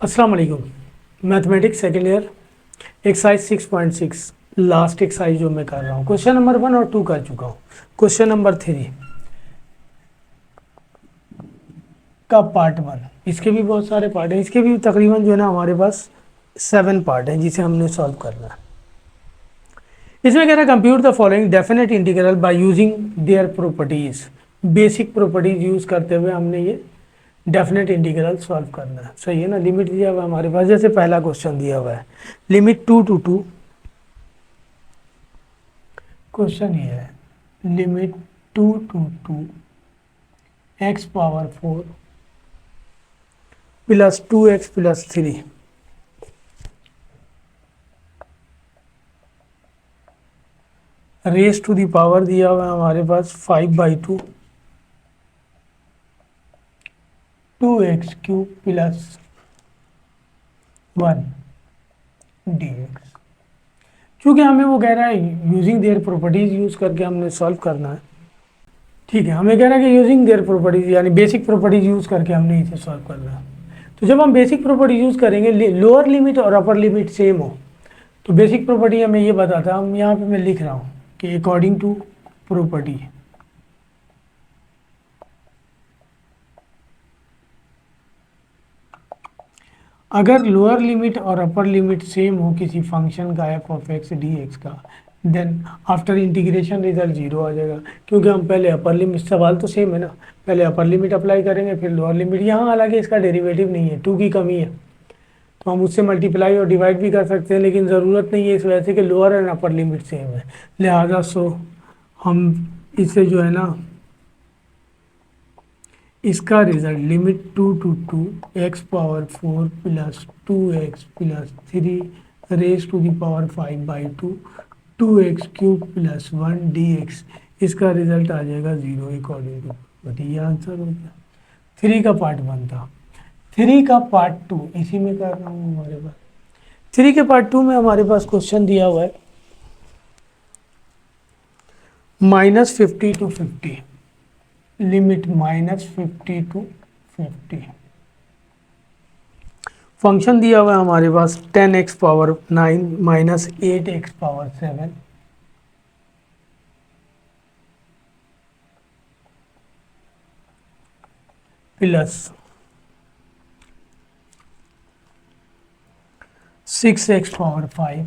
अस्सलाम वालेकुम। Mathematics second year exercise 6.6 last exercise जो मैं कर रहा हूँ, क्वेश्चन नंबर 1 और 2 कर चुका हूँ। क्वेश्चन नंबर 3 का पार्ट 1, इसके भी बहुत सारे पार्ट हैं, इसके भी तकरीबन जो है ना हमारे पास 7 पार्ट हैं जिसे हमने सॉल्व करना है। इसमें कह रहा है compute the following definite integral by using their properties. Basic properties use करते हुए हमने ये डेफिनेट इंटीग्रल सॉल्व करना है। सही है ना। लिमिट दिया हुआ है हमारे पास, जैसे पहला क्वेश्चन दिया हुआ है लिमिट 2 to 2। क्वेश्चन ये है limit 2 to 2 x power 4 plus 2x plus 3 raise to the power दिया हुआ है हमारे पास 5/2 2x क्यूब प्लस 1 dx। क्योंकि हमें वो कह रहा है यूजिंग देयर प्रॉपर्टीज यूज़ करके हमने सॉल्व करना है। ठीक है, हमें कह रहा है कि यूजिंग देयर प्रॉपर्टीज यानी बेसिक प्रॉपर्टीज यूज़ करके हमने इसे सॉल्व करना है। तो जब हम बेसिक प्रॉपर्टी यूज़ करेंगे, लोअर लिमिट और अपर लिमिट सेम हो, तो बेसिक प्रॉपर्टी हमें ये बताता है। हम यहाँ पे मैं लिख रहा हूँ कि अकॉर्डिंग टू प्रॉपर्टी अगर लोअर लिमिट और अपर लिमिट सेम हो किसी फंक्शन का f of x d x का, then after integration result zero आ जाएगा। क्योंकि हम पहले अपर लिमिट, सवाल तो सेम है ना, पहले अपर लिमिट अप्लाई करेंगे फिर लोअर लिमिट। यहाँ हालांकि इसका डेरिवेटिव नहीं है, 2 की कमी है, तो हम उससे मल्टीप्लाई और डिवाइड भी कर सकते हैं, लेकिन ज़रूरत नहीं है इस वजह से कि lower and upper limit same है। लिहाजा सो हम इसे जो है ना इसका result limit 2 to 2 x power 4 plus 2x plus 3 raise to the power 5/2 2x cube plus 1 dx, इसका रिजल्ट आ जाएगा 0 अकॉर्डिंग टू प्रॉपर्टी। ये आंसर हो गया। 3 का पार्ट 1 था। 3 का पार्ट 2 इसी में कर रहा हूँ। हमारे पास 3 के पार्ट 2 में हमारे पास क्वेश्चन दिया हुआ है -50 to 50 लिमिट -50 to 50। फंक्शन दिया हुआ है हमारे पास 10x power 9 minus 8x power 7 plus 6x power 5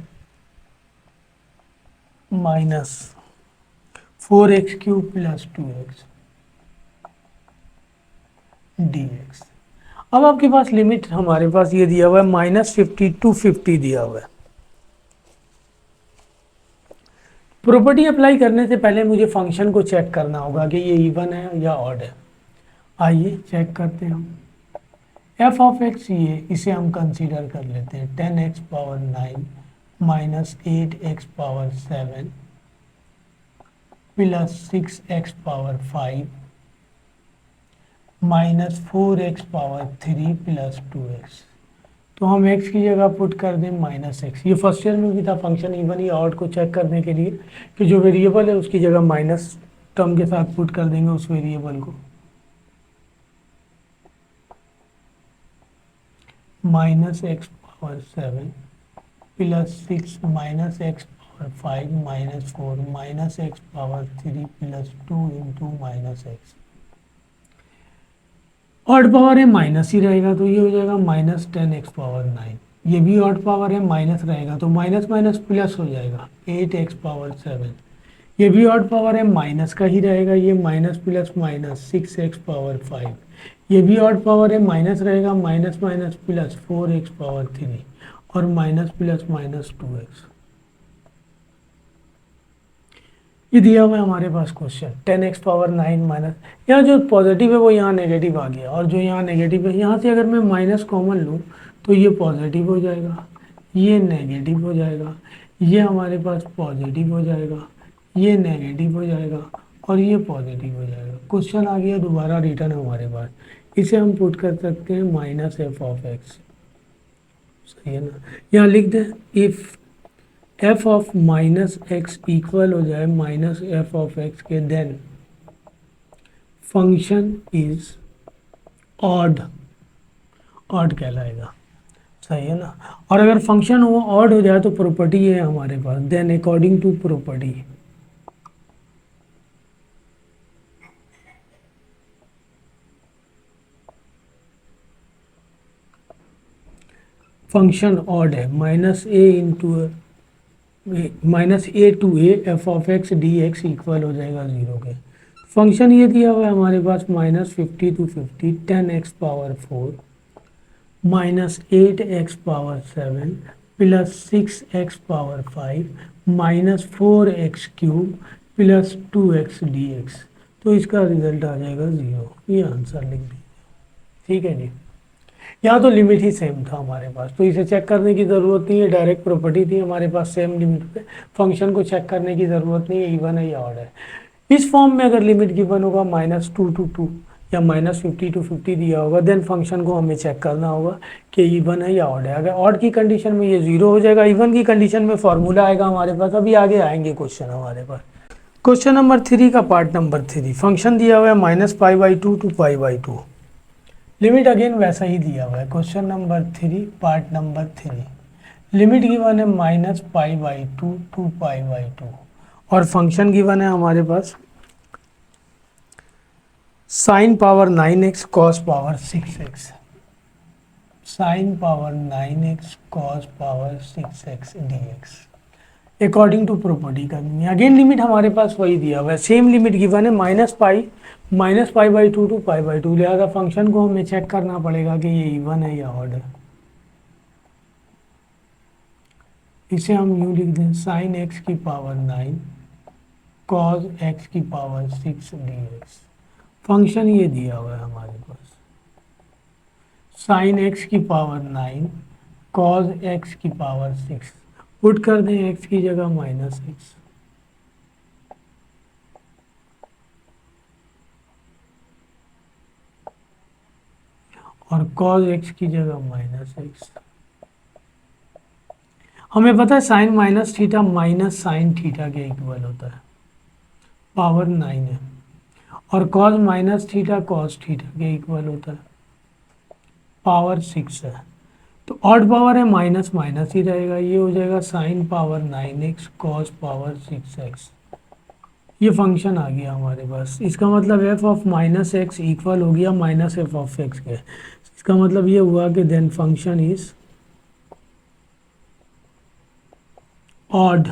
minus 4x cube plus 2x dx। अब आपके पास लिमिट हमारे पास ये दिया हुआ है -50 to 50 दिया हुआ है। प्रॉपर्टी अप्लाई करने से पहले मुझे फंक्शन को चेक करना होगा कि ये इवन है या ऑड है। आइए चेक करते हैं हम। एफ ऑफ एक्स ये इसे हम कंसीडर कर लेते हैं 10x power 9 minus 8x power 7 plus 6x power 5 minus 4x power 3 plus 2x। तो हम x की जगह पुट कर दें -x। ये फर्स्ट ईयर में भी था, फंक्शन इवन या ऑड को चेक करने के लिए कि जो वेरिएबल है उसकी जगह माइनस टर्म के साथ पुट कर देंगे उस वेरिएबल को। -x power 7 plus 6 minus x power 5 minus 4 minus x power 3 plus 2 into -x। Odd power है माइनस ही रहेगा तो ये हो जाएगा -10x पावर 9। ये भी ऑड पावर है, माइनस रहेगा तो माइनस माइनस प्लस हो जाएगा 8x पावर 7। ये भी ऑड पावर है, माइनस का ही रहेगा, ये minus plus minus 6x power 5। ये भी ऑड पावर है, माइनस रहेगा, minus minus plus 4x power 3 और माइनस प्लस माइनस 2x। ये दिया हुआ है हमारे पास क्वेश्चन 10x पावर 9 माइनस, यहाँ जो पॉजिटिव है वो यहाँ नेगेटिव आ गया, और जो यहाँ नेगेटिव है यहाँ से अगर मैं माइनस कॉमन लूँ तो ये पॉजिटिव हो जाएगा, ये नेगेटिव हो जाएगा, ये हमारे पास पॉजिटिव हो जाएगा, ये नेगेटिव हो जाएगा और ये पॉजिटिव हो जाएगा। क्वेश्चन आ गया दोबारा रिटर्न हमारे पास। इसे हम पुट कर सकते हैं -f ऑफ x। सही है ना। यहाँ लिख दें if f of -x equal हो जाए -f ऑफ x के, देन फंक्शन इज ऑड कहलाएगा। सही है ना। और अगर फंक्शन वो ऑड हो जाए तो प्रॉपर्टी है हमारे पास, then according to property function odd है, -a f of x d x equal हो जाएगा 0 के। फंक्शन ये दिया हुआ है हमारे पास -50 to 50 10x⁴ -8x⁴ +6x⁵ -4x³ +2x dx। तो इसका रिजल्ट आ जाएगा 0। ये आंसर लिख दीजिए। ठीक है जी। यहाँ तो लिमिट ही सेम था हमारे पास, तो इसे चेक करने की ज़रूरत नहीं है, डायरेक्ट प्रॉपर्टी थी हमारे पास सेम लिमिट पे। फंक्शन को चेक करने की ज़रूरत नहीं है, इवन है या ऑड है। इस फॉर्म में अगर लिमिट गिवन होगा -2 to 2 या -50 to 50 दिया होगा, देन फंक्शन को हमें चेक करना होगा कि इवन है या ऑड है। अगर ऑड की कंडीशन में ये 0 हो जाएगा, इवन की कंडीशन में फॉर्मूला आएगा हमारे पास। अभी आगे आएंगे क्वेश्चन हमारे पास। क्वेश्चन नंबर 3 का पार्ट नंबर 3, फंक्शन दिया हुआ है -π/2 to π/2। लिमिट अगेन वैसा ही दिया हुआ है। Question number 3 part number 3, limit given है -π/2 to π/2 और फंक्शन गिवन है हमारे पास sin power 9x cos power 6x, sin power 9x cos power 6x dx according to property करनी है। अगेन लिमिट हमारे पास वही दिया हुआ है, सेम लिमिट गिवन है -π/2 to π/2। लिहाजा फंक्शन को हमें चेक करना पड़ेगा कि ये इवन है या ऑड है। इसे हम यूँ लिख दें, sin x की पावर 9 cos x की पावर 6 dx। फंक्शन ये दिया हुआ है हमारे पास, sin x की पावर 9 cos x की पावर 6। पुट कर दें x की जगह -x और cos x की जगह -x। हमें पता है sine minus theta minus sine theta के इक्वल होता है, पावर 9 है। और cos minus theta cos theta के इक्वल होता है, पावर 6 है। तो ऑड पावर है, माइनस माइनस ही रहेगा। ये हो जाएगा sign power 9x cos power 6x। ये फंक्शन आ गया हमारे पास। इसका मतलब एफ ऑफ -x इक्वल हो गया -f ऑफ x के। इसका मतलब ये हुआ कि देन फंक्शन इज ऑड।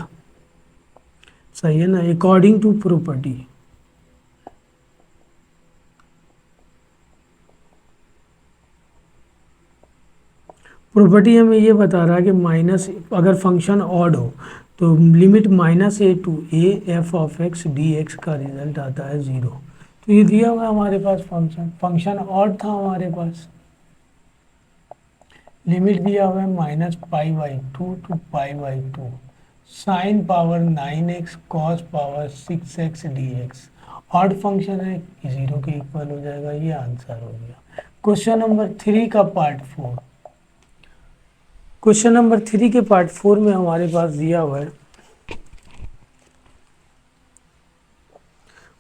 सही है ना, अकॉर्डिंग टू प्रॉपर्टी। प्रॉपर्टी हमें ये बता रहा है कि माइनस, अगर फंक्शन ऑड हो तो limit -a to a f of x d x का रिजल्ट आता है 0। तो ये दिया हुआ हमारे पास फंक्शन ऑड था हमारे पास। लिमिट दिया हुआ है -π/2 to π/2 sine power 9x cos power 6x dx। Odd function है, 0 के इक्वल हो जाएगा। ये आंसर हो गया क्वेश्चन नंबर 3 का पार्ट 4। क्वेश्चन नंबर 3 के पार्ट 4 में हमारे पास दिया हुआ है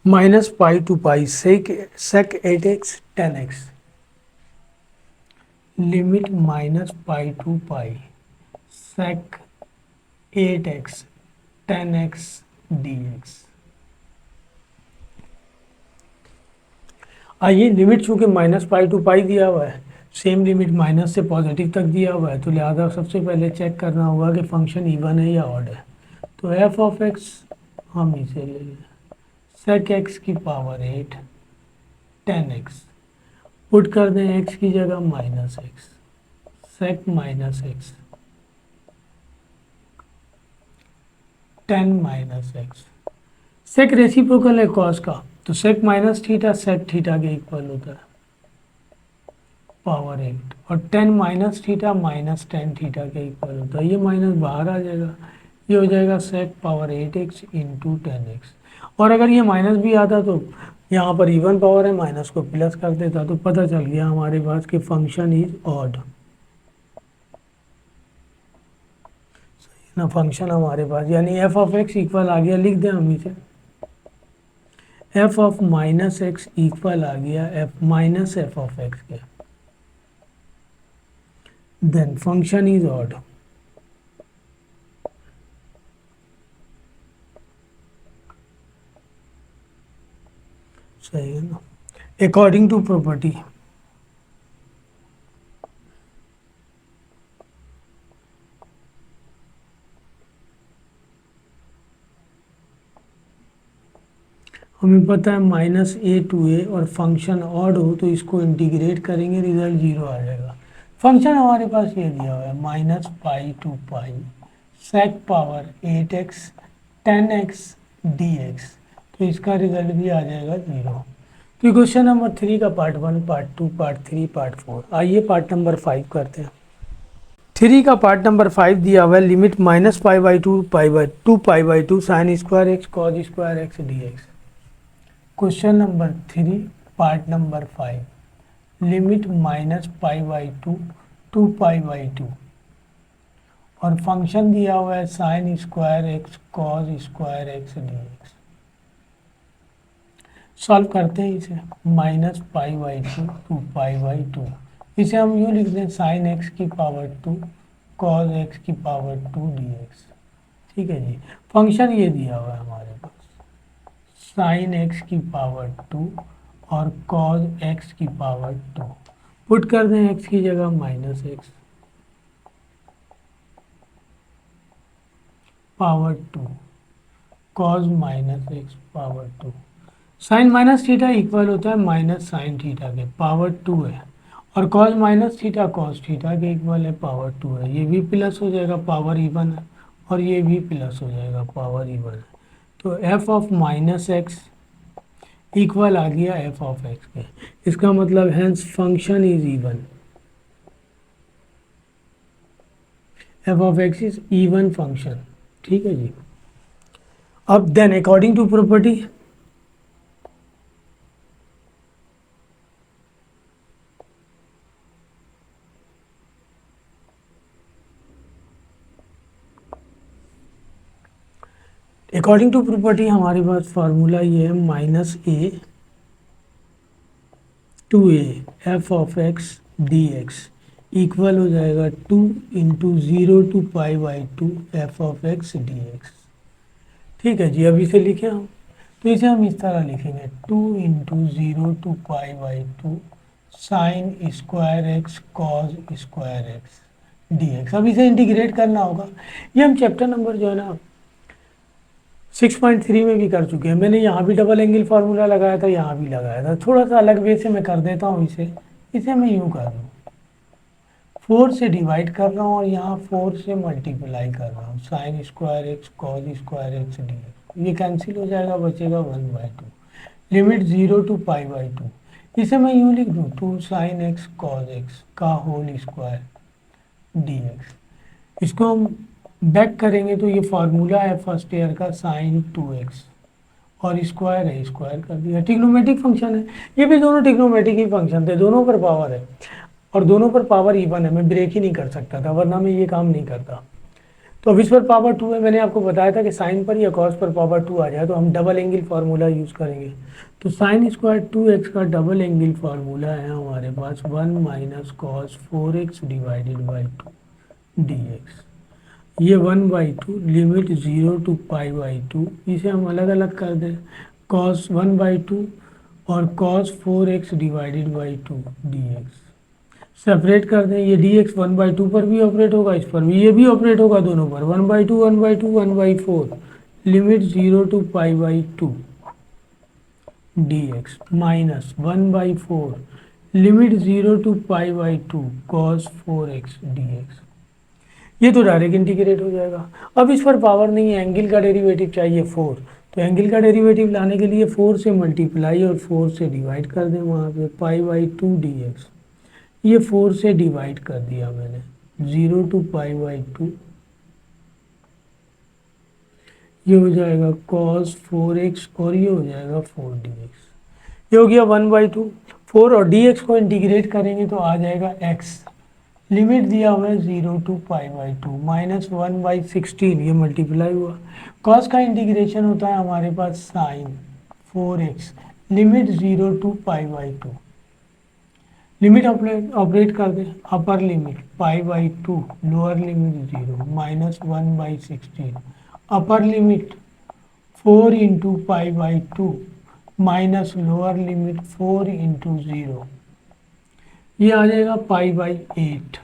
-π to π sec 8x 10x। Limit -π to π sec 8x 10x dx। आइए, लिमिट चूंकि -π to π दिया हुआ है, सेम लिमिट माइनस से पॉजिटिव तक दिया हुआ है, तो लिहाजा सबसे पहले चेक करना होगा कि फंक्शन इवन है या ऑड है। तो एफ ऑफ एक्स हम इसे ले लें, सेक एक्स की पावर 8 10x। पुट कर दें x की जगह -x, sec -x 10 -x। Sec reciprocal है कॉस का, तो sec minus theta sec theta के इक्वल होता है, पावर 8। और 10 माइनस थीटा माइनस 10 थीटा के इक्वल होता है। ये माइनस बाहर आ जाएगा, ये हो जाएगा सेक पावर 8x इंटू 10x। और अगर ये माइनस भी आता तो यहाँ पर इवन पावर है, माइनस को प्लस कर देता, तो पता चल गया हमारे पास कि फंक्शन इज ऑड। ना फंक्शन हमारे पास, यानी एफ ऑफ एक्स इक्वल आ गया, लिख दें हम इसे, f of minus x equal आ गया f minus f of x के। Then function is odd. सही है ना। अकॉर्डिंग टू प्रॉपर्टी हमें पता है -a to a और फंक्शन ऑड हो तो इसको इंटीग्रेट करेंगे, रिजल्ट 0 आ जाएगा। फंक्शन हमारे पास ये दिया हुआ है -π to π sec power 8x 10x dx, तो इसका रिजल्ट भी आ जाएगा 0। तो क्वेश्चन नंबर 3 का पार्ट 1, पार्ट 2, पार्ट 3, पार्ट 4। आइए पार्ट नंबर 5 करते हैं। 3 का पार्ट नंबर 5 दिया हुआ है, limit -π/2 sine square x cos square x dx। Question number 3 part number 5, limit -π/2 2π/2 और फंक्शन दिया हुआ है sine square x cos square x dx। Solve करते हैं इसे। -π/2 2π/2, इसे हम यूँ लिख दें साइन एक्स की पावर 2 कॉज एक्स की पावर 2 dx। ठीक है जी। फंक्शन ये दिया हुआ है हमारे पास साइन एक्स की पावर 2 और कॉज एक्स की पावर 2। पुट कर दें एक्स की जगह -x power 2 cos -x power 2। Sine minus theta equal होता है माइनस साइन थीटा के, पावर 2 है, और cos minus theta cos theta के इक्वल है, पावर 2 है। ये भी प्लस हो जाएगा, पावर इवन है, और ये भी प्लस हो जाएगा, पावर इवन है। तो एफ ऑफ -x इक्वल आ गया एफ ऑफ एक्स के। इसका मतलब hence function is even, f of x is even function. ठीक है जी। अब देन अकॉर्डिंग टू प्रॉपर्टी हमारे पास फार्मूला ये है -a to a f of x d x equal हो जाएगा 2 × 0 to π/2 f of x d x. ठीक है जी। अब इसे लिखें हम, तो इसे हम इस तरह लिखेंगे 2 × 0 to π/2 sine square x cos square x dx। अब इसे इंटीग्रेट करना होगा। ये हम चैप्टर नंबर जो है ना 6.3 में भी कर चुके हैं। मैंने यहाँ भी डबल एंगल फार्मूला लगाया था, यहाँ भी लगाया था। थोड़ा सा अलग वे से मैं कर देता हूँ इसे मैं यूँ कर दूँ, 4 से डिवाइड कर रहा हूँ और यहाँ 4 से मल्टीप्लाई कर रहा हूँ, sign square x cos square x dx। ये कैंसिल हो जाएगा, बचेगा 1/2, लिमिट 0 to π/2। इसे मैं यूँ लिख दूँ 2 साइन एक्स कॉज एक्स का होल स्क्वायर dx। इसको हम बैक करेंगे तो ये फार्मूला है फर्स्ट ईयर का साइन 2x और स्क्वायर है, स्क्वायर कर दिया। ट्रिग्नोमेट्रिक फंक्शन है, ये भी दोनों ट्रिग्नोमेट्रिक ही फंक्शन थे, दोनों पर पावर है और दोनों पर पावर इवन है। मैं ब्रेक ही नहीं कर सकता था, वरना मैं ये काम नहीं करता। तो अब इस पर पावर 2 है, मैंने आपको बताया था कि साइन पर या कॉस पर पावर 2 आ जाए तो हम डबल एंगल फार्मूला यूज़ करेंगे। तो साइन स्क्वायर 2x का डबल एंगल फार्मूला है हमारे पास 1 - cos 4x divided by 2 dx। ये 1/2 लिमिट 0 to π/2, इसे हम अलग अलग कर दें, cos 1/2 और cos 4x divided by 2 dx। Separate कर दें, ये dx 1/2 पर भी ऑपरेट होगा, इस पर भी, ये भी ऑपरेट होगा दोनों पर, 1/2 1/2 1/4 limit 0 to π/2 dx minus 1/4 limit 0 to π/2 cos 4x dx। ये तो डायरेक्ट इंटीग्रेट हो जाएगा। अब इस पर पावर नहीं है, एंगल का डेरिवेटिव चाहिए 4, तो एंगल का डेरिवेटिव लाने के लिए 4 से मल्टीप्लाई और 4 से डिवाइड कर दें वहाँ पे, π/2 dx। ये 4 से डिवाइड कर दिया मैंने, 0 to π/2, ये हो जाएगा cos 4x और ये हो जाएगा 4 dx। ये हो गया 1/2, 4 और dx को इंटीग्रेट करेंगे तो आ जाएगा x। लिमिट दिया हुआ है 0 to π/2 -1/16, ये मल्टीप्लाई हुआ। कॉस का इंटीग्रेशन होता है हमारे पास sine 4x, limit 0 to π/2 limit operate कर दे, upper limit π/2, lower limit 0, -1/16, upper limit 4 into π/2 minus lower limit 4 into 0, ये आ जाएगा π/8,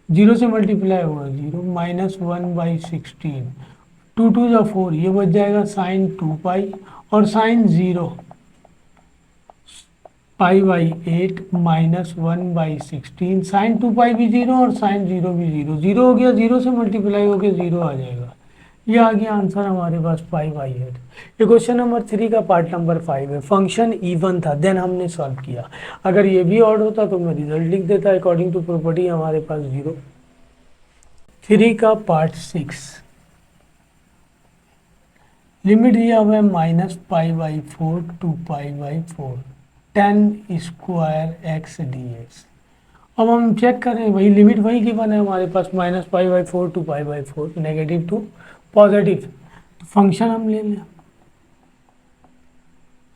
0 से मल्टीप्लाई होगा 0, -1/16, 2 2 या 4, ये बच जाएगा साइन 2π, और साइन 0 π/8 -1/16, साइन 2π भी 0 और साइन 0 भी 0, 0 हो गया, 0 से मल्टीप्लाई होकर 0 आ जाएगा। ये आ गया आंसर हमारे पास π/8। ये क्वेश्चन नंबर 3 का पार्ट नंबर 5 है। फंक्शन इवन था, देन हमने सॉल्व किया। अगर ये भी ऑड होता तो मैं रिजल्ट लिख देता। अकॉर्डिंग टू प्रॉपर्टी हमारे पास 0। 3 का पार्ट 6, लिमिट दिया हुआ है -π/4 टू π/4 10 स्क्वायर एक्स dx। अब हम चेक करें, वही लिमिट वही गिवन है हमारे पास, -π/4 टू π/4, नेगेटिव टू पॉजिटिव। तो फंक्शन हम ले लें,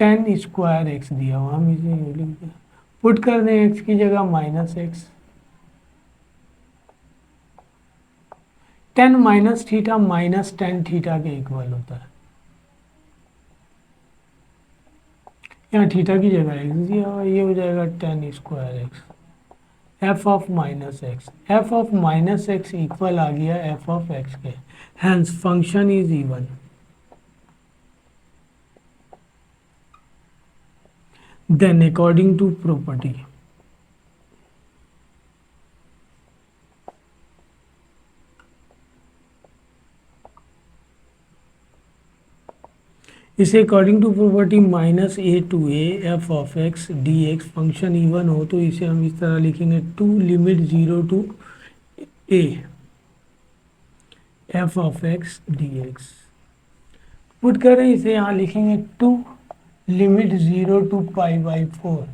10 स्क्वायर एक्स दिया हुआ, हम इसे लिख दें, पुट कर दें एक्स की जगह -x, 10 माइनस थीटा -10 थीटा के इक्वल होता है। यहाँ थीटा की जगह एक्स दिया हुआ, ये हो जाएगा 10 square x, f of -x, f of -x equal आ गया एफ ऑफ x के, hence function is even. Then according to property, इसे according to property -a to a f of x dx function even हो तो इसे हम इस तरह लिखेंगे, 2 limit 0 to a f of x dx। Put करें इसे, यहाँ लिखेंगे 2 limit 0 to π/4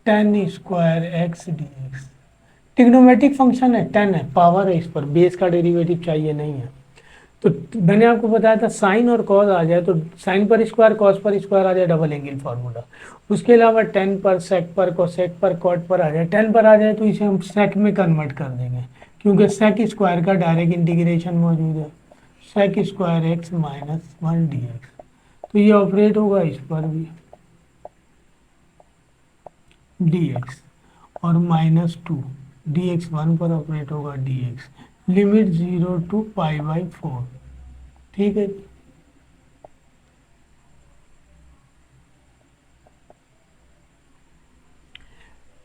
10 square x dx। Trigonometric function है, 10 है, पावर है इस पर, बेस का डेरिवेटिव चाहिए नहीं है। तो मैंने आपको बताया था साइन और कॉस आ जाए तो साइन पर स्क्वायर कॉस पर स्क्वायर आ जाए, डबल एंगल फार्मूला। उसके अलावा 10 पर सेक पर कोसेक पर कॉट पर आ जाए, 10 पर आ जाए तो इसे हम सेक में कन्वर्ट कर देंगे, क्योंकि सेक स्क्वायर का डायरेक्ट इंटीग्रेशन मौजूद है, सेक स्क्वायर एक्स -1 dx। तो ये ऑपरेट होगा इस पर भी dx, और -2 dx 1 पर ऑपरेट होगा dx, लिमिट 0 टू π/4। ठीक है,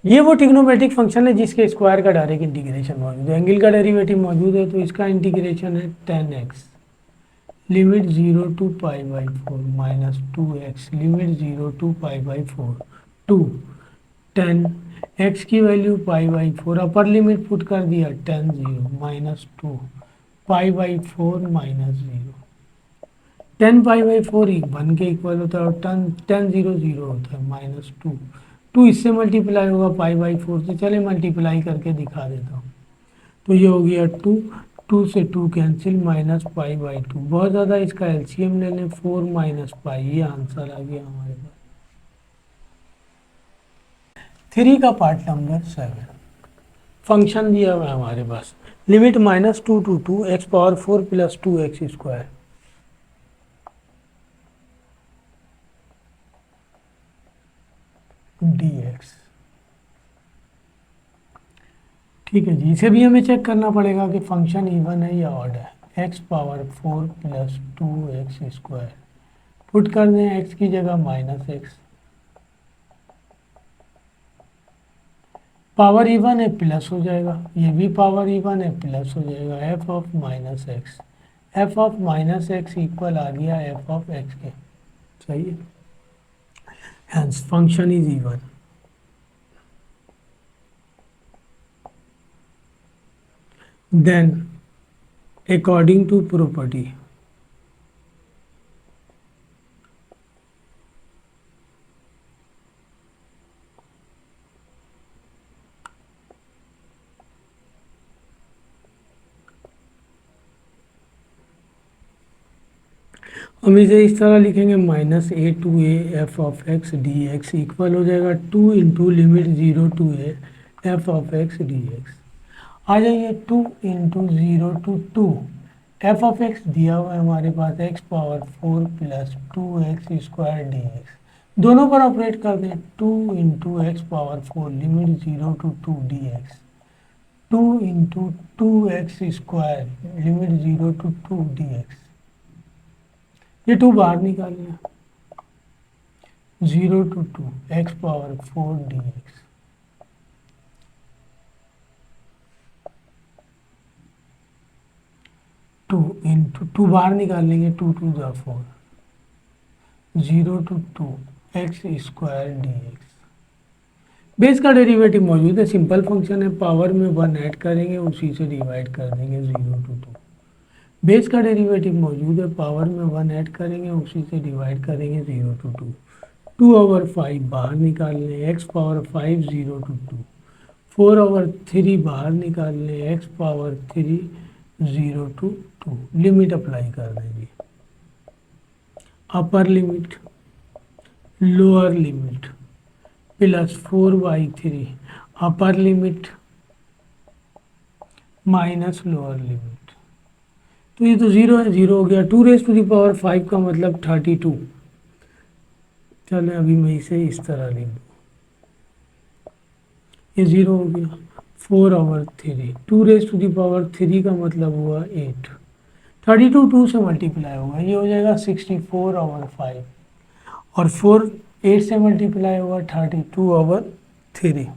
ये वो ट्रिग्नोमेट्रिक फंक्शन है जिसके स्क्वायर का डायरेक्ट इंटीग्रेशन मौजूद है, एंगल का डेरिवेटिव मौजूद है, तो इसका इंटीग्रेशन है 10x, limit 0 to π/4 -2x, limit 0 to π/4 2 10 x की वैल्यू π/4, अपर लिमिट पुट कर दिया 10 0 -2 π/4 -0, 10 π/4 1 के इक्वल होता है, और 10 0 0 होता है, -2 2 इससे मल्टीप्लाई होगा π/4 से, चले मल्टीप्लाई करके दिखा देता हूँ। तो ये हो गया 2 2 से 2 कैंसिल, -π/2, बहुत ज़्यादा, इसका एलसीएम ले लें, 4 -π, ये आंसर आ गया हमारे पास। 3 का पार्ट नंबर 7, फंक्शन दिया हुआ है हमारे पास, limit -2 to 2 x⁴ plus 2x square, dx। ठीक है जी, इसे भी हमें चेक करना पड़ेगा कि फंक्शन इवन है या ऑड है, x⁴ plus 2x square, put कर दें x की जगह -x, पावर इवन है प्लस हो जाएगा, ये भी पावर इवन है प्लस हो जाएगा, f of -x, f of -x equal आ गया एफ ऑफ x के, सही है, hence function is even. Then according to property, हम इसे इस तरह लिखेंगे, -a to a f of x dx equal हो जाएगा 2 into limit 0 to a f of x d x. आ जाइए 2 into 0 to 2, f of x दिया हुआ है हमारे पास एक्स पावर 4 प्लस 2x² डी एक्स। दोनों पर ऑपरेट कर दें, 2 into x power 4 limit 0 to 2 d x, 2 into 2x² limit 0 to 2 d x. ये 2 बाहर निकालिए, 0 to 2 x power 4 d x. Two into 2 बाहर निकाल लेंगे, 2 2 जा 4, 0 to 2 x² d x. Base का डेरिवेटिव मौजूद है, सिंपल फंक्शन है, पावर में 1 ऐड करेंगे, उसी से डिवाइड कर देंगे 0 टू 2। बेस का डेरिवेटिव मौजूद है, पावर में 1 ऐड करेंगे, उसी से डिवाइड करेंगे 0 टू 2। 2/5 बाहर निकाल लें, x पावर 5 0 टू 2। 4/3 बाहर निकाल लें, x power 3 0 to 2। Limit apply कर देंगे, upper limit lower limit plus 4/3 upper limit minus lower limit. तो ये तो 0 है, 0 हो गया। 2⁵ का मतलब 32। चले अभी मैं इसे इस तरह लिख दूँ, ये 0 हो गया। 4/3 2⁵ का मतलब हुआ 8। 32 2 से मल्टीप्लाई होगा, ये हो जाएगा 64/5, और 4 8 से मल्टीप्लाई होगा 32/3।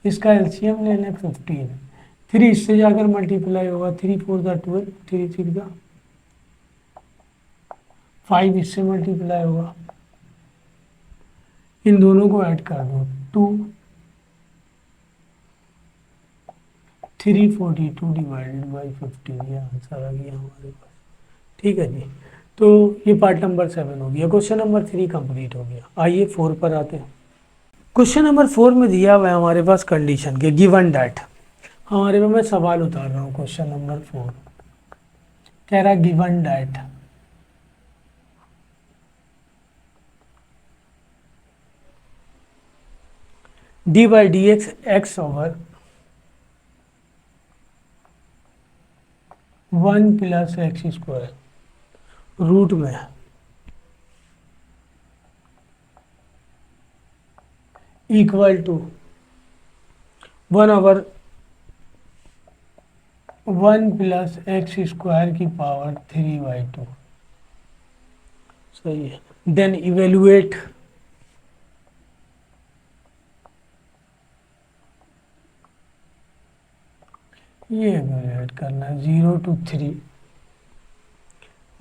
इसका एलसीएम ले लें 15। 3 इससे जाकर मल्टीप्लाई होगा, 3 4 12, 3 3 का 5 इससे मल्टीप्लाई होगा। इन दोनों को ऐड कर दो, 2 342 डिवाइडेड बाई 15, ये आंसर आ गया हमारे पास। ठीक है जी, तो ये पार्ट नंबर 7 हो गया। क्वेश्चन नंबर 3 कंप्लीट हो गया। आइए 4 पर आते हैं। क्वेश्चन नंबर 4 में दिया हुआ है हमारे पास कंडीशन के गिवन डैट। हमारे में मैं सवाल उतार रहा हूँ। क्वेश्चन नंबर 4 कह रहा given that d by d x x over 1 plus x² root में इक्वल टू 1/1 प्लस x² की पावर 3/2। सही है। देन इवेलुएट ये इवेलुएट करना है 0 टू 3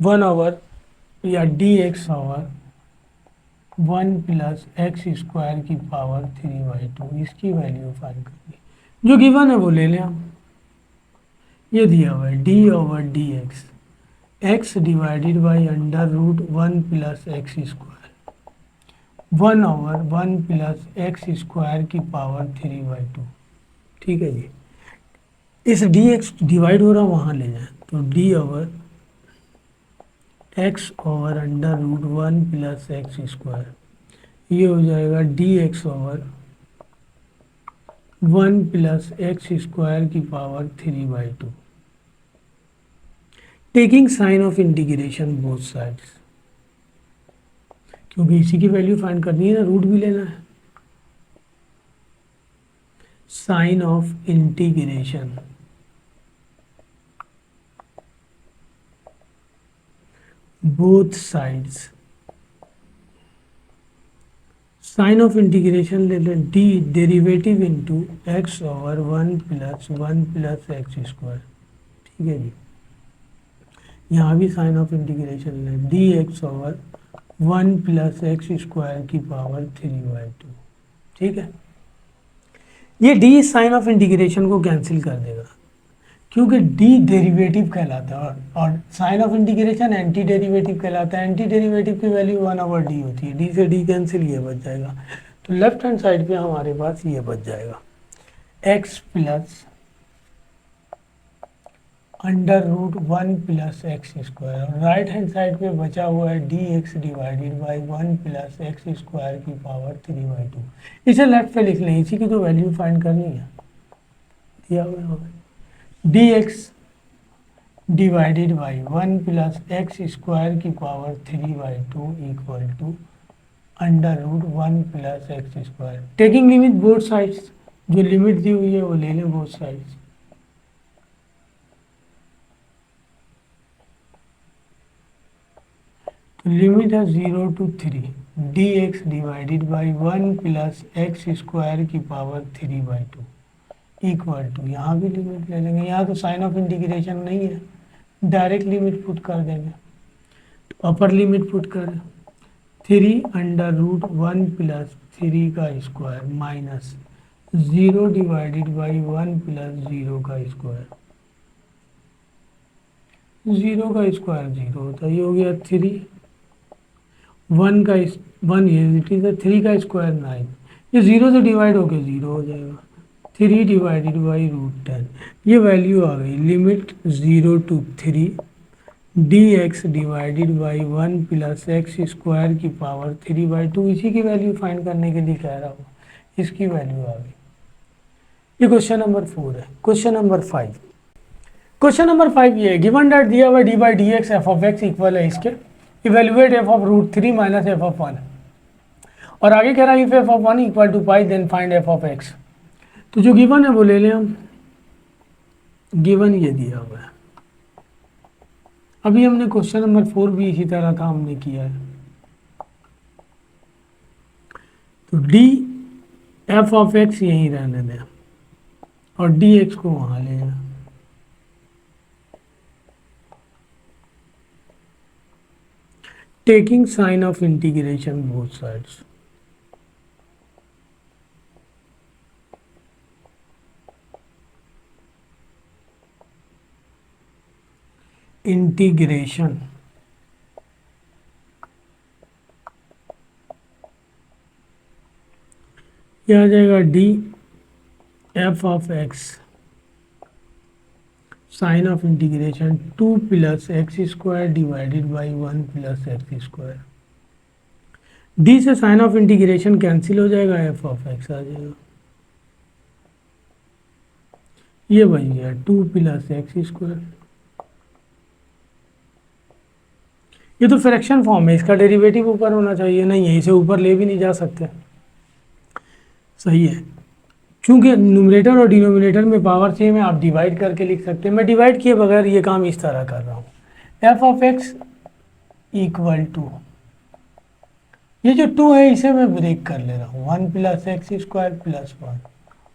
1/, या dx ओवर 1 प्लस x² की पावर 3/2। इसकी वैल्यू फाइंड करनी, जो गिवन है वो ले लें हम। ये दिया हुआ है d/dx x divided by √1 plus x², 1/1 plus x² की पावर 3/2। ठीक है जी। इस dx डिवाइड हो रहा वहाँ ले जाए, तो d/x ओवर √1 प्लस x², ये हो जाएगा dx ओवर 1 प्लस x² की power 3/2। Taking sign of integration both sides, क्योंकि इसी की वैल्यू फाइंड करनी है ना, रूट भी लेना है। Sign of integration both sides, sign of integration ले लें d derivative into x over 1 plus x²। ठीक है जी। यहाँ भी साइन ऑफ इंटीग्रेशन लें dx ओवर 1 प्लस x² की पावर 3/2। ठीक है। ये d साइन ऑफ इंटीग्रेशन को कैंसिल कर देगा, क्योंकि d डेरिवेटिव कहलाता है और sign of integration anti derivative कहलाता है। एंटी डेरिवेटिव की वैल्यू 1/d होती है। d से d कैंसिल, ये बच जाएगा। तो लेफ्ट हैंड साइड पे हमारे पास ये बच जाएगा x plus under root 1 plus x square, और राइट हैंड साइड पे बचा हुआ है d x divided by 1 plus x square की पावर 3/2। इसे लेफ्ट पे लिख लें, इसी की तो वैल्यू फाइंड करनी है, दिया हुआ है d x divided by 1 plus x square की power 3/2 equal to under root 1 plus x square. Taking limit both sides, जो लिमिट दी हुई है वो ले लें बोथ साइड्स। तो लिमिट है 0 to 3 D x divided by 1 plus x square की पावर 3/2 इक्वल टू, यहाँ भी लिमिट ले लेंगे, यहाँ तो साइन ऑफ इंटीग्रेशन नहीं है, डायरेक्ट लिमिट पुट कर देंगे। तो अपर लिमिट पुट करें 3 अंडर रूट 1 प्लस 3 का square minus 0 divided by 1 plus 0 का स्क्वायर। 0 का स्क्वायर 0 होता है, ये हो गया 3, 1 का 1 इट इज 3 का स्क्वायर 9, ये 0 से डिवाइड होकर 0 हो जाएगा। 3 डिवाइडेड बाई रूट 10, ये वैल्यू आ गई limit 0 to 3 D x divided by 1 plus x square की पावर 3/2। इसी की वैल्यू फाइंड करने के लिए कह रहा हूँ, इसकी वैल्यू आ गई। ये क्वेश्चन नंबर 4 है। क्वेश्चन नंबर 5, क्वेश्चन नंबर 5 ये है, गिवन डेट दिया हुआ d by d x f of x equal है इसके, evaluate f of root 3 minus f of 1, और आगे कह रहा है if f of 1 equal to pi then find f of x. तो जो गिवन है वो ले लें हम, गिवन ये दिया हुआ है। अभी हमने क्वेश्चन नंबर 4 भी इसी तरह का हमने किया है। तो डी एफ ऑफ एक्स यहीं रहने दें और डी एक्स को वहां ले जाए। Taking sign of integration both sides, integration क्या आ जाएगा d f of x sign of integration 2 plus x square divided by 1 plus x square. D से साइन ऑफ इंटीग्रेशन कैंसिल हो जाएगा, एफ ऑफ एक्स आ जाएगा, ये बच गया 2 प्लस एक्स स्क्वायर। ये तो फ्रैक्शन फॉर्म है, इसका डेरिवेटिव ऊपर होना चाहिए, नहीं है, इसे ऊपर ले भी नहीं जा सकते। सही है, चूंकि न्यूमरेटर और डिनोमिनेटर में पावर सेम है, आप डिवाइड करके लिख सकते हैं। मैं डिवाइड किए बगैर ये काम इस तरह कर रहा हूँ, f of x equal to, ये जो 2 है इसे मैं ब्रेक कर ले रहा हूँ, 1 प्लस एक्स स्क्वायर प्लस 1,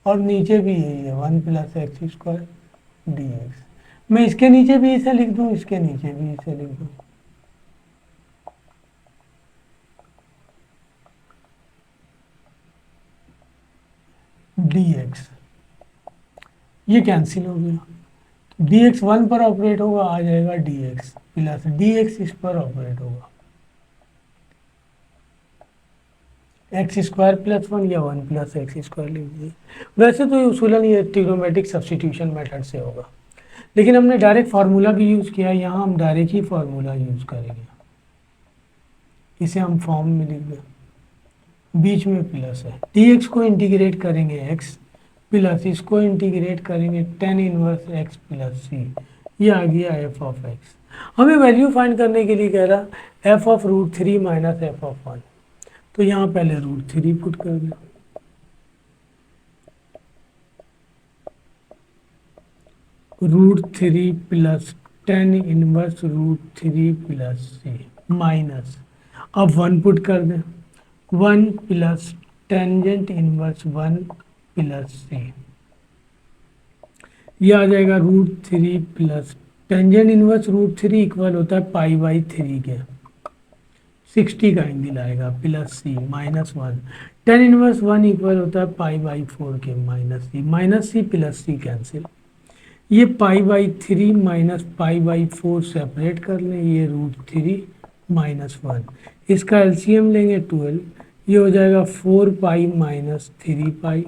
और नीचे भी यही है 1 plus x square D x. मैं इसके नीचे भी इसे लिख दूँ, इसके नीचे भी इसे लिख दूँ, डी एक्स, ये कैंसिल हो गया, डी एक्स 1 पर ऑपरेट होगा, आ जाएगा D x plus D x इस पर ऑपरेट होगा, एक्स स्क्वायर प्लस 1 या 1 प्लस एक्स स्क्वायर लिख दीजिए। वैसे तो उसूलन ये ट्रिग्नोमेट्रिक सब्स्टिट्यूशन मेथड से होगा, लेकिन हमने डायरेक्ट फार्मूला भी यूज़ किया, यहाँ हम डायरेक्ट ही फार्मूला यूज़ करेंगे। इसे हम फॉर्म में लिख दें, बीच में प्लस है, डी एक्स को इंटीग्रेट करेंगे एक्स प्लस इसको इंटीग्रेट करेंगे tan inverse x plus c, ये आ गया एफ ऑफ एक्स। हमें वैल्यू फाइंड करने के लिए कह रहा f of root 3 minus f of 1, तो यहाँ पहले रूट 3 पुट कर दें, root 3 plus tan inverse root 3 plus c minus, अब 1 पुट कर दें, 1 प्लस टेंजेंट इनवर्स 1 प्लस सी, यह आ जाएगा root 3 plus tangent inverse root 3 equal होता है π/3 के, 60 का एंगल आएगा plus c minus 1, tan inverse 1 equal होता है π/4 के minus c plus c cancel, ये π/3 माइनस π/4 सेपरेट कर लें, ये रूट 3 माइनस 1, इसका एलसीएम लेंगे 12, ये हो जाएगा 4 pi minus 3 pi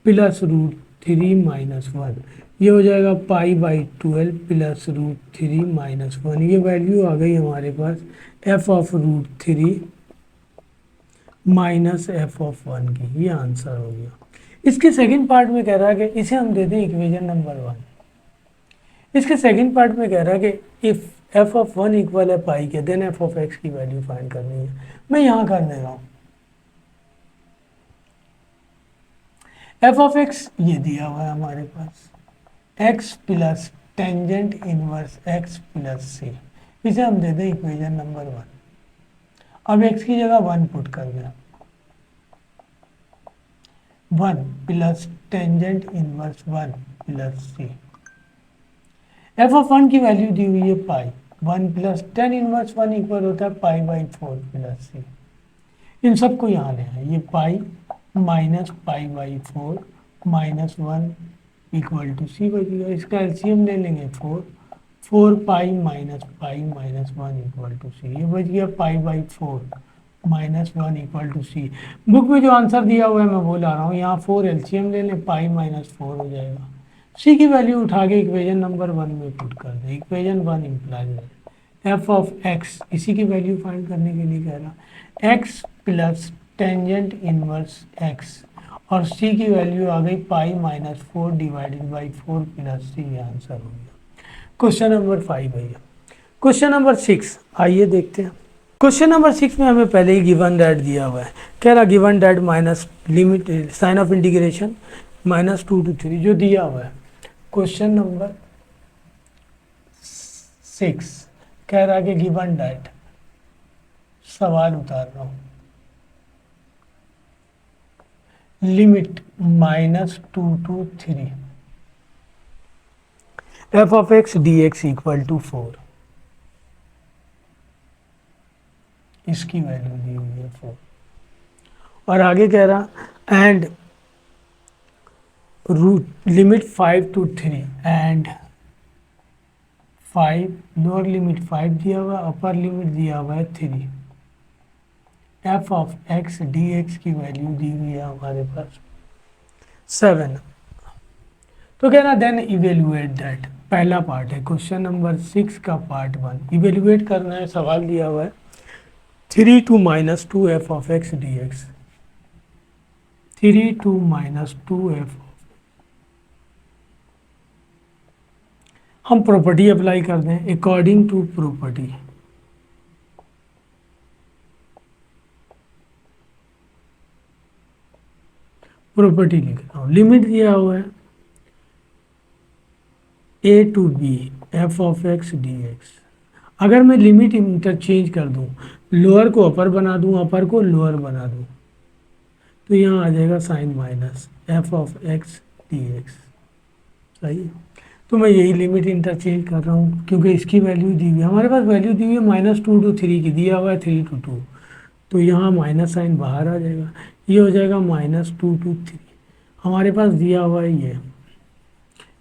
plus root 3 minus 1, ये हो जाएगा π/12 प्लस √3 माइनस 1। ये वैल्यू आ गई हमारे पास f(√3 माइनस f(1) की। ये आंसर हो गया। इसके सेकंड पार्ट में कह रहा है कि इसे हम दे दें इक्वेशन नंबर 1। इसके सेकंड पार्ट में कह रहा है कि इफ f(1) इक्वल है पाई के, देन f(x) की वैल्यू फाइंड करनी है। मैं यहाँ कर दे रहा हूँ। f(x) ये दिया हुआ है हमारे पास, x plus tangent inverse x plus c. इसे हम दे दें इक्वेशन नंबर 1। अब x की जगह 1 पुट कर दें। 1 प्लस टेंजेंट इनवर्स 1 प्लस सी। f(1) की वैल्यू दी हुई है पाई। 1 प्लस टेन इनवर्स 1 इक्वल होता है π/4 प्लस सी। इन सबको यहाँ ले आए। ये pi minus π/4 minus 1 equal to c बच गया। इसका एलसीएम ले लेंगे 4 pi minus 1 equal to c. ये बच गया π/4 minus 1 equal to c. Book में जो आंसर दिया हुआ है मैं वो ला रहा हूँ। यहाँ 4 एलसीएम ले लें, पाई माइनस 4 हो जाएगा। सी की वैल्यू उठा के इक्वेशन नंबर 1 में पुट कर दें। इक्वेशन 1 इम्प्लाइज f(x), इसी की वैल्यू फाइंड करने के लिए कह रहा x plus tangent inverse x, और c की वैल्यू आ गई π-4 डिवाइडेड बाई 4 प्लस सी। ये आंसर हो गया। क्वेश्चन नंबर 5 भैया। क्वेश्चन नंबर 6 आइए देखते हैं। क्वेश्चन नंबर 6 में हमें पहले ही गिवन दैट दिया हुआ है। कह रहा given that minus limit sign of integration -2 to 3 जो दिया हुआ है। क्वेश्चन नंबर 6 कह रहा है कि गिवन दैट, सवाल उतार रहा हूँ, limit -2 to 3 f(x) dx equal to 4। इसकी वैल्यू दी हुई है 4। और आगे कह रहा and root limit 5 to 3 and 5, lower limit 5 दिया हुआ, अपर लिमिट दिया हुआ है 3। f(x) dx की वैल्यू दी हुई है हमारे पास 7। तो कह रहा देन इवेल्युएट दैट। पहला पार्ट है क्वेश्चन नंबर 6 का पार्ट 1। इवेल्युएट करना है, सवाल दिया हुआ है 3 to -2 f(x) dx। 3 to -2 f। हम प्रॉपर्टी अप्लाई कर दें अकॉर्डिंग टू प्रॉपर्टी। प्रॉपर्टी लिख रहा हूँ। लिमिट दिया हुआ है a to b f(x) dx। अगर मैं लिमिट इंटरचेंज कर दूं, लोअर को अपर बना दूं, अपर को लोअर बना दूं, तो यहाँ आ जाएगा साइन माइनस f(x) dx। सही है। तो मैं यही लिमिट इंटरचेंज कर रहा हूँ क्योंकि इसकी वैल्यू दी हुई है हमारे पास। वैल्यू दी हुई है -2 to 3 की, दिया हुआ है 3 to 2, तो यहाँ माइनस साइन बाहर आ जाएगा। ये हो जाएगा -2 to 3। हमारे पास दिया हुआ है ये,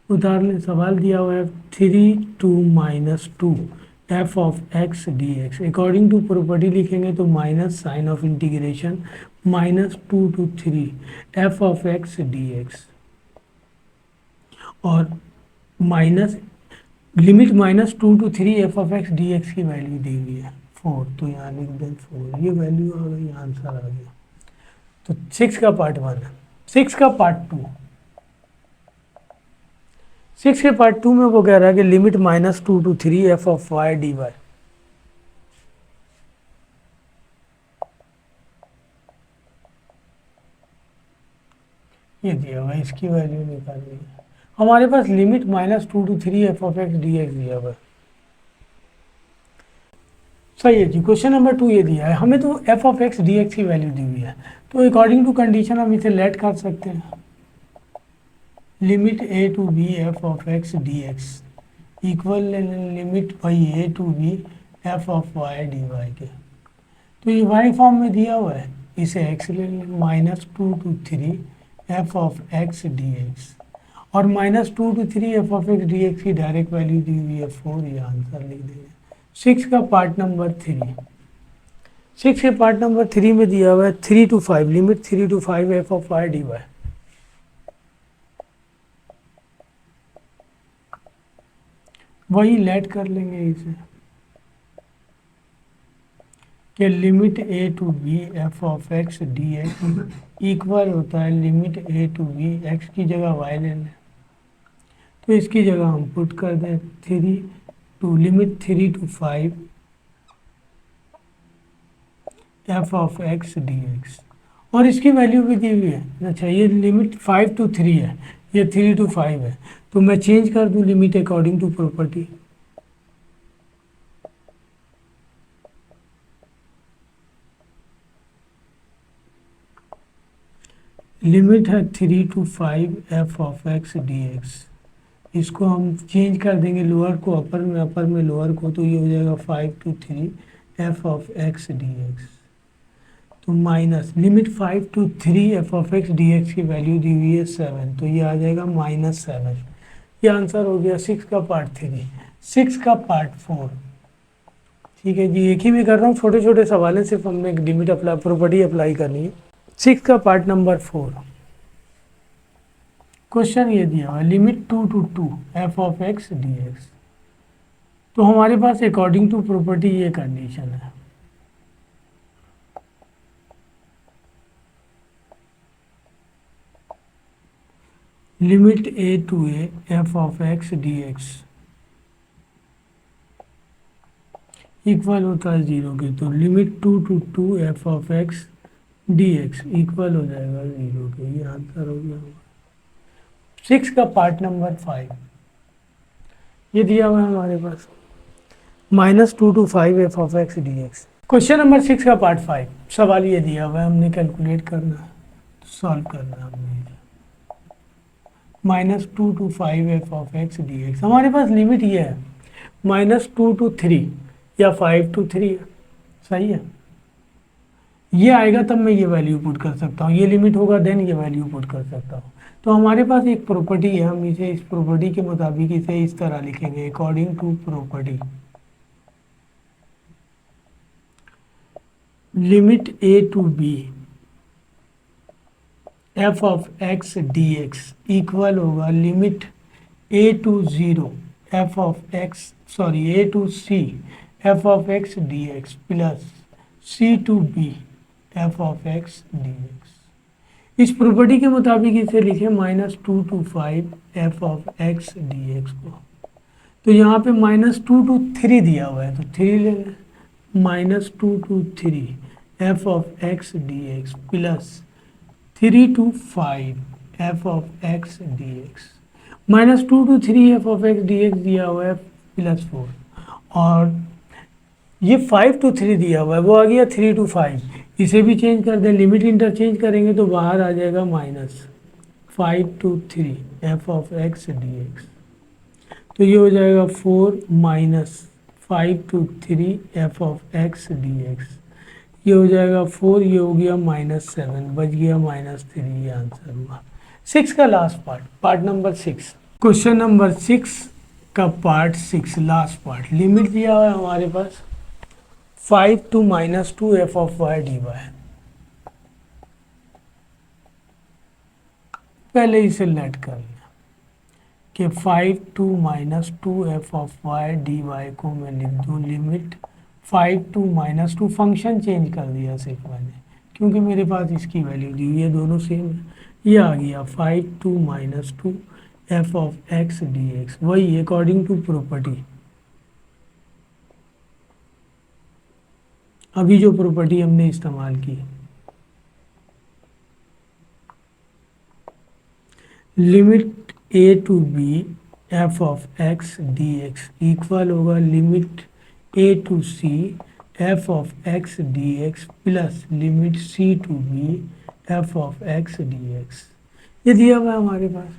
उतार लें। सवाल दिया हुआ है 3 to -2 f(x) dx। According to property लिखेंगे तो minus sign of integration -2 to 3 f(x) dx और minus limit -2 to 3 f(x) dx की वैल्यू दी हुई है 4। तो यहाँ लिख दें 4। ये वैल्यू आ गई, आंसर आ गया। तो 6 का पार्ट 1 है। 6 का पार्ट 2, 6 के पार्ट 2 में वो कह रहा है कि लिमिट -2 to 3 f(y) dy। ये दिया हुआ है, इसकी वैल्यू निकालनी है। हमारे पास लिमिट -2 to 3 f(x) dx दिया हुआ है। सही है जी। क्वेश्चन नंबर 2 ये दिया है हमें, तो f(x) dx की वैल्यू दी हुई है। तो अकॉर्डिंग टू कंडीशन हम इसे लेट कर सकते हैं। Limit a to b f(x) dx equal limit a to b f(y) dy के। तो ये y फॉर्म में दिया हुआ है, इसे x ले लें, -2 to 3 f(x) dx और -2 to 3 f(x) dx की डायरेक्ट वैल्यू दी हुई है 4। ये आंसर लिख देंगे। 6 का पार्ट नंबर 3, 6 के पार्ट नंबर 3 में दिया हुआ है 3 to 5 limit 3 to 5 f(y) dy। वही लेट कर लेंगे इसे कि limit a to b f of x d x equal होता है limit a to b, x की जगह वाई ले लें, तो इसकी जगह हम पुट कर दें three to limit 3 to 5 f of x d x, और इसकी वैल्यू भी दी हुई है। अच्छा, ये लिमिट 5 to 3 है, ये 3 to 5 है, तो मैं चेंज कर दूं limit according to property. Limit है 3 to 5 f of x d x, इसको हम चेंज कर देंगे लोअर को अपर में, अपर में लोअर को, तो ये हो जाएगा 5 to 3 f of x d x, तो minus limit 5 to 3 f of x d x की वैल्यू दी हुई है 7, तो ये आ जाएगा -7। ये आंसर हो गया 6 का पार्ट 3। 6 का पार्ट 4, ठीक है जी, एक ही में कर रहा हूँ, छोटे छोटे सवाल हैं, सिर्फ हमने लिमिट अप्लाई प्रॉपर्टी अप्लाई करनी है। 6 का पार्ट नंबर 4, क्वेश्चन ये दिया हुआ limit 2 to 2 f of x d x, तो हमारे पास अकॉर्डिंग टू प्रॉपर्टी ये कंडीशन है, limit a to a f of x d x equal होता है 0 के, तो limit 2 to 2 f of x d x equal हो जाएगा 0 के, ये आंसर हो गया। 6 का पार्ट नंबर 5, ये दिया हुआ है हमारे पास -2 to 5 f of x d x. Question number 6 का पार्ट 5, सवाल ये दिया हुआ है, हमने कैलकुलेट करना है, सॉल्व करना है हमने। -2 to 5 f of x d x, हमारे पास लिमिट ये है -2 to 3 या 5 to 3 है, सही है। ये आएगा तब मैं ये वैल्यू पुट कर सकता हूँ, ये लिमिट होगा देन ये वैल्यू पुट कर सकता हूँ। तो हमारे पास एक प्रॉपर्टी है, हम इसे इस प्रॉपर्टी के मुताबिक इसे इस तरह लिखेंगे, according to property limit a to b f of x d x equal होगा limit a to 0 f of x a to c f of x d x plus c to b f of x d x. इस property के मुताबिक इसे लिखे -2 to 5 f of x d x को, तो यहाँ पे -2 to 3 दिया हुआ है, तो 3 ले लें, -2 to 3 f of x d x plus 3 to 5 f of x d x, -2 to 3 f of x d x दिया हुआ है +4, और ये 5 to 3 दिया हुआ है, वो आ गया 3 to 5, इसे भी चेंज कर दें, लिमिट इंटरचेंज करेंगे तो बाहर आ जाएगा -5 to 3 f of x d x, तो ये हो जाएगा 4 - 5 to 3 f of x d x, ये हो जाएगा 4, ये हो गया -7, बच गया -3, ये आंसर हुआ। 6 का last part, part number 6, question number 6 का पार्ट 6 लास्ट पार्ट, लिमिट दिया हुआ है हमारे पास 5 to -2 f of y d y, पहले इसे लेट कर लें कि 5 to -2 f of y d y को मैं लिख दूँ लिमिट 5 to -2, फंक्शन चेंज कर दिया सिर्फ मैंने, क्योंकि मेरे पास इसकी वैल्यू दी हुई है, दोनों सेम है, ये आ गया 5 to -2 f of x d x, वही अकॉर्डिंग टू प्रॉपर्टी, अभी जो प्रॉपर्टी हमने इस्तेमाल की, limit a to b f of x d x equal होगा limit a to c f of x d x plus limit c to b f of x d x. ये दिया हुआ है हमारे पास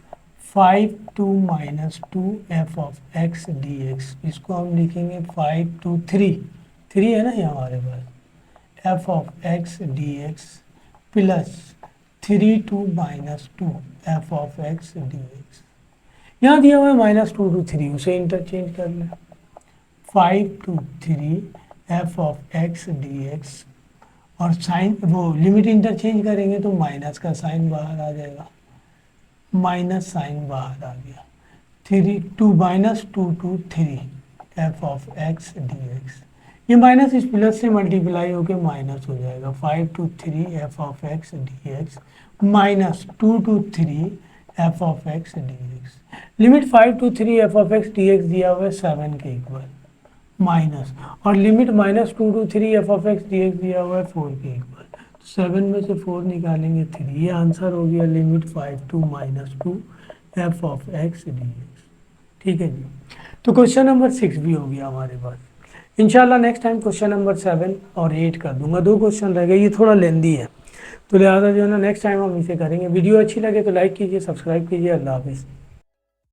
5 to -2 f of x d x, इसको हम लिखेंगे 5 to 3 है ना ये हमारे पास, f of x d x plus 3 to -2 f of x d x. यहाँ दिया हुआ है -2 to 3, उसे इंटरचेंज कर लें, 5 to 3 f of x d x, और साइन वो लिमिट इंटरचेंज करेंगे तो माइनस का साइन बाहर आ जाएगा, माइनस साइन बाहर आ गया, 3 2 minus 2 to 3 f of x d x. ये माइनस इस प्लस से मल्टीप्लाई होकर माइनस हो जाएगा। 5 to 3 f of x d x minus 2 to 3 f of x d x. Limit 5 to 3 f of x d x दिया हुआ है 7 के इक्वल माइनस, और limit minus 2 to 3 f of x d x दिया हुआ है 4 के इक्वल। 7 में से 4 निकालेंगे 3, ये आंसर हो गया limit 5 to minus 2 f of x d x. ठीक है जी, तो क्वेश्चन नंबर 6 भी हो गया हमारे पास। इंशाल्लाह नेक्स्ट टाइम क्वेश्चन नंबर 7 और 8 कर दूंगा, 2 क्वेश्चन रह गए, ये थोड़ा लेंदी है तो लिहाजा जो है ना नेक्स्ट टाइम हम इसे करेंगे। वीडियो अच्छी लगे तो लाइक कीजिए, सब्सक्राइब कीजिए। अल्लाह हाफिज़।